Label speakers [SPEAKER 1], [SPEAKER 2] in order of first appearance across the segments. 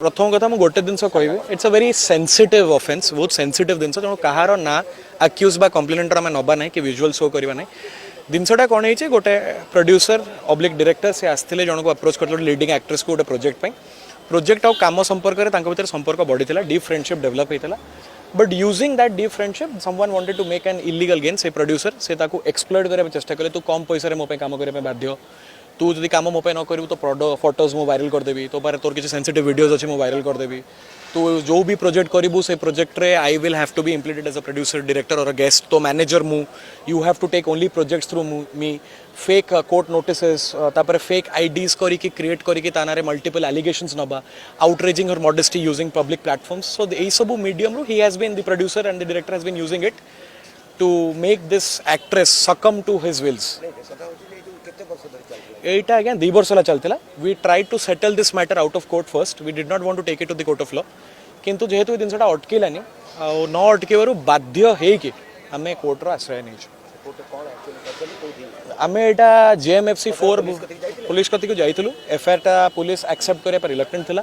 [SPEAKER 1] प्रथम कथा मुझे गोटे जिनस कह it's a very sensitive offence बहुत सेंसिटिव जिनस तेणु कहार ना आक्यूज बा कंप्लेनेंटर आम नवा ना कि विजुअल शो करवा ना जिनसटा कौन है गोटे प्रोड्यूसर ऑब्लिक डायरेक्टर से आसते जन को अप्रोच करते लीडिंग एक्ट्रेस को गोटे प्रोजेक्ट आउ काम संपर्क में भर संपर्क बढ़ी डीप फ्रेंडशिप डेवलप होता but using that deep friendship someone wanted to make an illegal gain से प्रोड्यूसर से एक्सप्लॉइट करने चेष्टा कले तू कम पैसा मो काम करने बाध्य तू जब कम मो न करू तो फोटोज मु वायरल करदेवी तो पारे तोर किसी सेंसिटिव वीडियोज अच्छे मु वायरल करदेवी तो जो भी प्रोजेक्ट करू से प्रोजेक्ट रे I will have to be impleaded as a producer director और अ गेस्ट तो मैनेजर मु you have to take only projects through me fake court notices तापर फेक आईडीज करी क्रिएट करी तानारे मल्टीपल एलिगेशंस नबा outraging her modesty using public platforms so यही सब मीडियम रू ही has been the producer and the director has been using it to make this actress succumb to his wills एटा again 2 वर्ष चलता we try to settle this matter out of court first we did not want to take it to the court of law किंतु जेहेतु जिनसा अटकलानी न अटकवर बाध्य होगी आम कोर्टर आश्रय नहीं आम यहाँ JMFC 4 पुलिस कति को जाइलु एफआईआर टा पुलिस एक्सेप्ट करने रिलक्टेंट थिला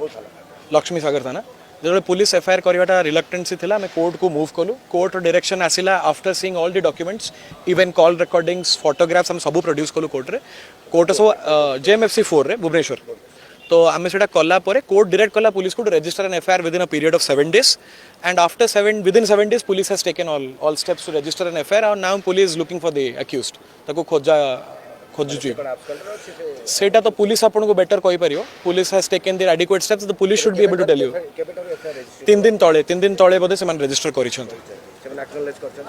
[SPEAKER 1] लक्ष्मी सागर थाना जो पुलिस एफआईआर करवाटा रिलक्टेंसी थिला आम कोर्ट को मूव कलु कोर्ट डायरेक्शन आसिला after seeing all the documents even call recordings photographs हम सब प्रोड्यूस कलु कोर्ट सब JMFC 4 रे भुवनेश्वर तो आम से कला कोर्ट डायरेक्ट कला पुलिस को register an FIR within a period of 7 days and after within 7 days police has taken all steps to register an FIR and now police is looking for the accused ताको खोजुची सेटा तो police आपन को better कहि परियो police has taken the adequate steps the police should be able to tell you 3 दिन तळे बोधे से मन रजिस्टर करि छथि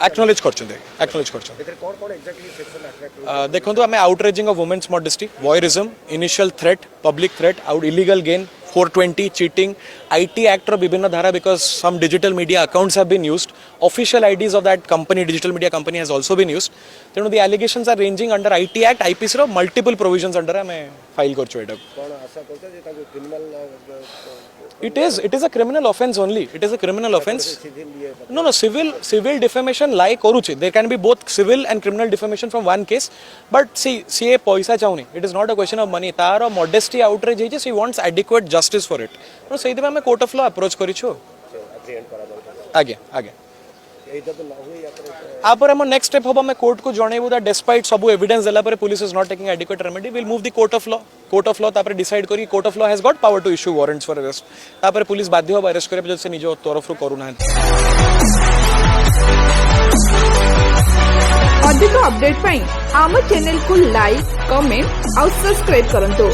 [SPEAKER 1] एक्नॉलेज करछथि देखंतु आमे outraging of women's modesty voyeurism initial threat public threat out illegal gain 420 cheating IT Act विभिन्न धारा because some digital media accounts have been used official IDs of that company digital media company has also been used तेणु the allegations are ranging under IT Act IPC रो multiple provisions under आमे file करछु एटा कोन आशा करछ जे ताको criminal it is a criminal offense only it is a criminal offense no civil defamation lie करूछि there can be both civil and criminal defamation from one case but see पैसा चाउनी it is not a question of money taro modesty outrage hey she wants adequate justice for it no सेहि हम court of law approach करिछु आगे आपर हम next step हम court को जणेबू दैट डिस्पाइट सब एविडेंस देला पर police is not taking adequate remedy will move the court of law तापर डिसाइड करी court of law has got power to issue warrants for arrest तापर पुलिस बाध्य हो अरेस्ट करे से निज तरफ करू ना
[SPEAKER 2] अधिक अपडेट पई आम चैनल को लाइक कमेंट और सब्सक्राइब करंतो।